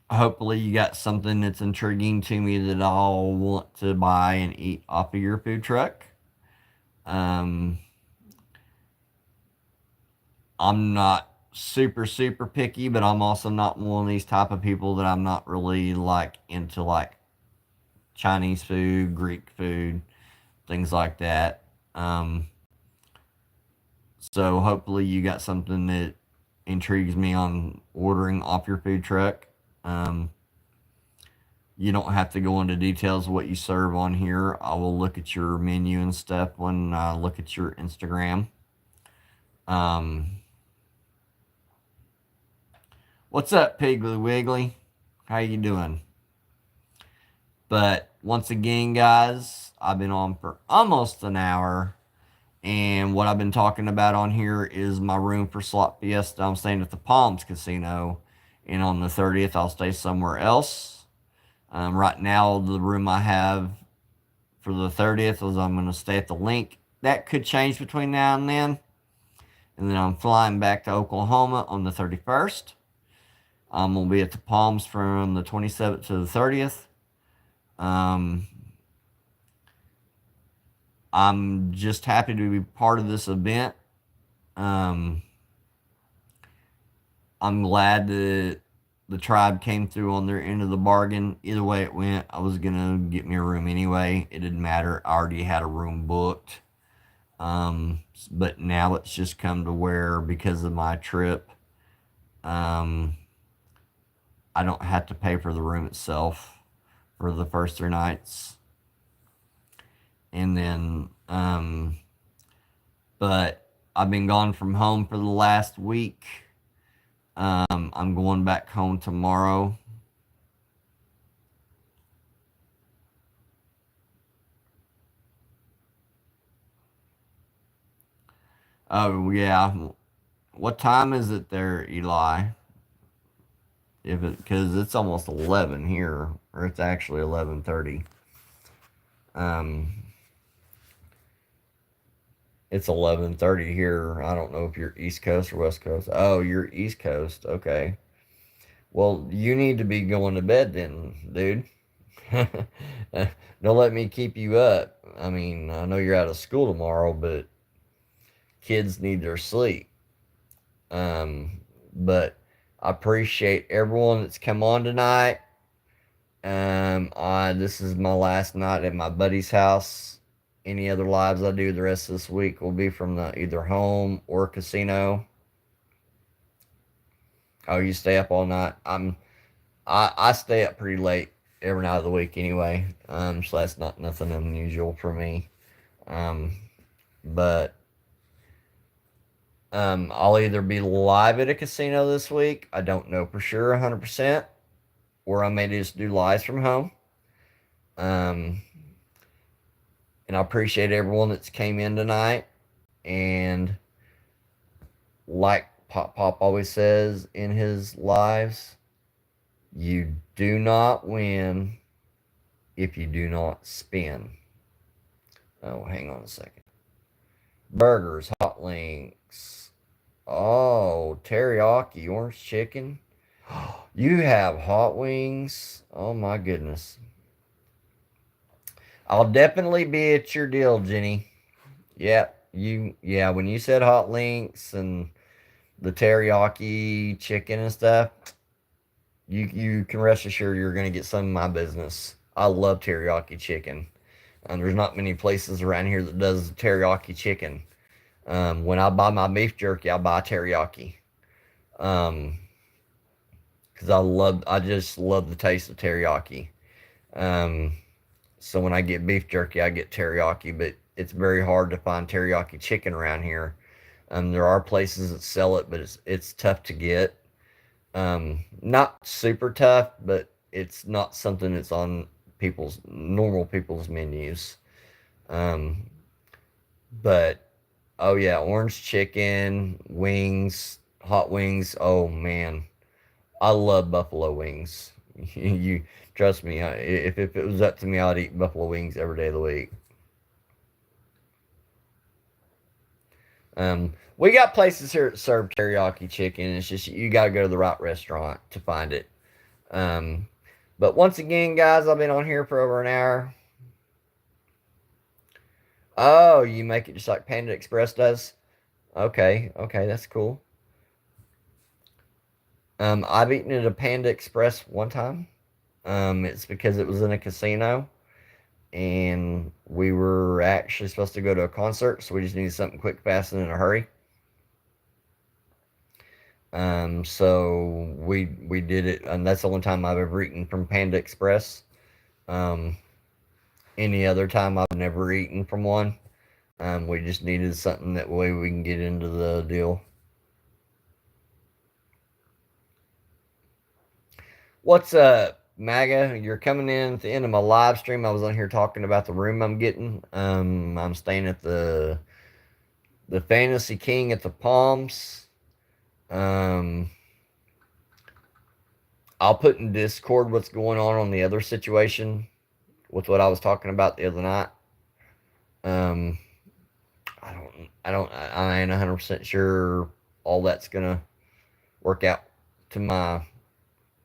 Hopefully you got something that's intriguing to me that I'll want to buy and eat off of your food truck. I'm not super picky, but I'm also not one of these type of people that I'm not really like into like Chinese food, Greek food, things like that. So hopefully you got something that intrigues me on ordering off your food truck. You don't have to go into details of what you serve on here. I will look at your menu and stuff when I look at your Instagram. What's up, Piggly Wiggly? How you doing? But once again, guys, I've been on for almost an hour. And what I've been talking about on here is my room for Slot Fiesta. I'm staying at the Palms Casino. And on the 30th, I'll stay somewhere else. Right now, the room I have for the 30th is I'm going to stay at the Link. That could change between now and then. And then I'm flying back to Oklahoma on the 31st. I'm going to be at the Palms from the 27th to the 30th. I'm just happy to be part of this event. I'm glad that the tribe came through on their end of the bargain. Either way it went, I was going to get me a room anyway. It didn't matter. I already had a room booked. But now it's just come to where, because of my trip, I don't have to pay for the room itself for the first 3 nights. And then, but I've been gone from home for the last week. I'm going back home tomorrow. Oh, yeah. What time is it there, Eli? Because it's almost 11 here, or it's actually 11:30. It's 11:30 here. I don't know if you're East Coast or West Coast. Oh, you're East Coast. Okay. Well, you need to be going to bed then, dude. Don't let me keep you up. I mean, I know you're out of school tomorrow, but kids need their sleep. But I appreciate everyone that's come on tonight. This is my last night at my buddy's house. Any other lives I do the rest of this week will be from the either home or casino. Oh, you stay up all night? I stay up pretty late every night of the week anyway. So that's not nothing unusual for me. Um, but I'll either be live at a casino this week. I don't know for sure 100%, or I may just do lives from home. Um, and I appreciate everyone that's came in tonight. And like Pop always says in his lives, you do not win if you do not spin. Oh, hang on a second. Burgers, hot links. Oh, teriyaki, orange chicken. You have hot wings. Oh my goodness. I'll definitely be at your deal, Jenny. Yeah, when you said hot links and the teriyaki chicken and stuff, you can rest assured you're gonna get some of my business. I love teriyaki chicken. There's not many places around here that does teriyaki chicken. When I buy my beef jerky, I buy teriyaki. Um, because I just love the taste of teriyaki. Um, so when I get beef jerky, I get teriyaki, but it's very hard to find teriyaki chicken around here. There are places that sell it, but it's tough to get. Not super tough, but it's not something that's on normal people's menus. Um, but oh yeah, orange chicken, wings, hot wings. Oh man, I love buffalo wings. You trust me. If it was up to me, I'd eat buffalo wings every day of the week. We got places here that serve teriyaki chicken. It's just you got to go to the right restaurant to find it. Um, but once again, guys, I've been on here for over an hour. Oh, you make it just like Panda Express does? Okay, that's cool. I've eaten at a Panda Express one time. It's because it was in a casino, and we were actually supposed to go to a concert, so we just needed something quick, fast, and in a hurry. So we did it, and that's the only time I've ever eaten from Panda Express. Um, any other time I've never eaten from one. We just needed something that way we can get into the deal. What's up, MAGA? You're coming in at the end of my live stream. I was on here talking about the room I'm getting. I'm staying at the Fantasy King at the Palms. I'll put in Discord what's going on the other situation with what I was talking about the other night. Um, I ain't 100% sure all that's gonna work out to the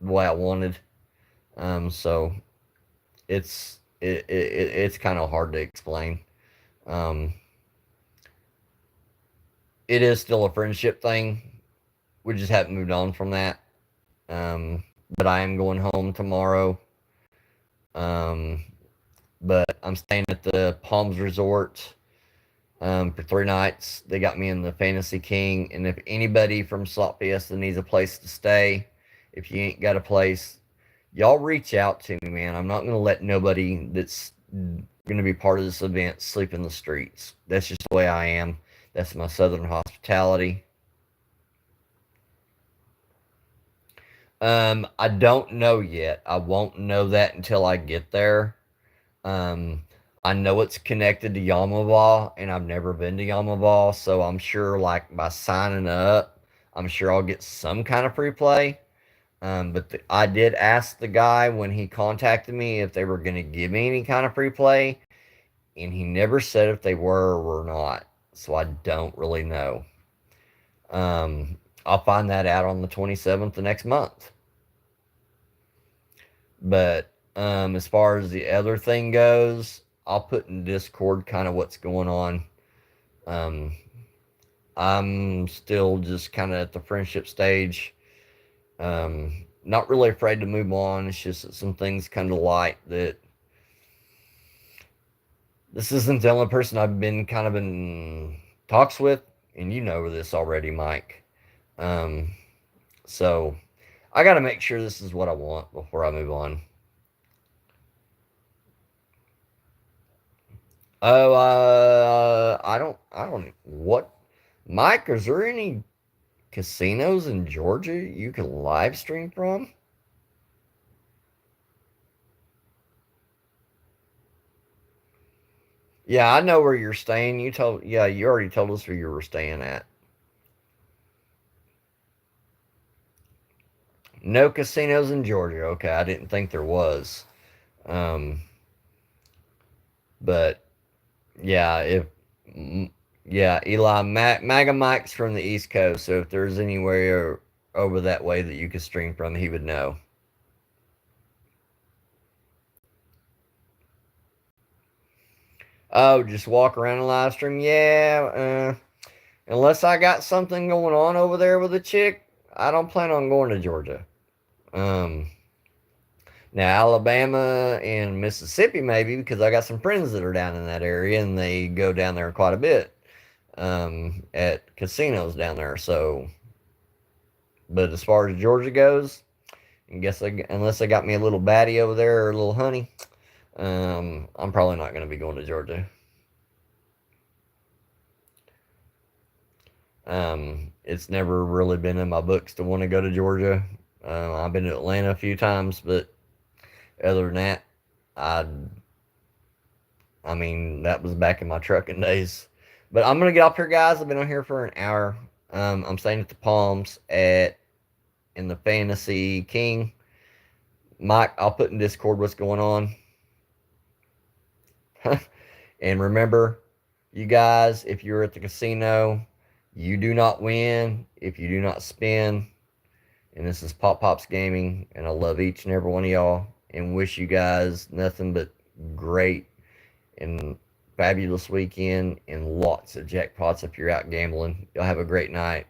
way I wanted. So it's kind of hard to explain. Um, it is still a friendship thing. We just haven't moved on from that. But I am going home tomorrow. Um, but I'm staying at the Palms Resort for 3 nights. They got me in the Fantasy King, and if anybody from Slot Fiesta needs a place to stay, if you ain't got a place, y'all reach out to me, man. I'm not gonna let nobody that's gonna be part of this event sleep in the streets. That's just the way I am. That's my Southern hospitality. I don't know yet. I won't know that until I get there. Um, I know it's connected to Yamava, and I've never been to Yamava, so I'm sure, like, by signing up, I'm sure I'll get some kind of free play. But I did ask the guy when he contacted me if they were going to give me any kind of free play, and he never said if they were or not. so I don't really know. I'll find that out on the 27th of next month. But as far as the other thing goes, I'll put in Discord kind of what's going on. Um, I'm still just kind of at the friendship stage. Not really afraid to move on. It's just that some things come to light that this isn't the only person I've been kind of in talks with, and you know this already, Mike. Um, so I got to make sure this is what I want before I move on. Oh, I don't. What, Mike? Is there any casinos in Georgia you can live stream from? Yeah, I know where you're staying. Yeah, you already told us where you were staying at. No casinos in Georgia. Okay, I didn't think there was. Um, but yeah, yeah, Eli Maga Mike's from the East Coast, so if there's anywhere over that way that you could stream from, he would know. Oh, just walk around and live stream. Yeah, unless I got something going on over there with a chick, I don't plan on going to Georgia. Um, Now Alabama and Mississippi maybe because I got some friends that are down in that area and they go down there quite a bit at casinos down there. So, but as far as Georgia goes, I guess unless they got me a little baddie over there or a little honey, I'm probably not going to be going to Georgia. It's never really been in my books to want to go to Georgia. I've been to Atlanta a few times, but other than that, I I mean, that was back in my trucking days. But I'm gonna get off here, guys. I've been on here for an hour. I'm staying at the Palms at in the Fantasy King. Mike, I'll put in Discord what's going on. And remember, you guys, if you're at the casino, you do not win if you do not spin. And this is Pop Pops Gaming, and I love each and every one of y'all, and wish you guys nothing but great and fabulous weekend and lots of jackpots if you're out gambling. Y'all have a great night.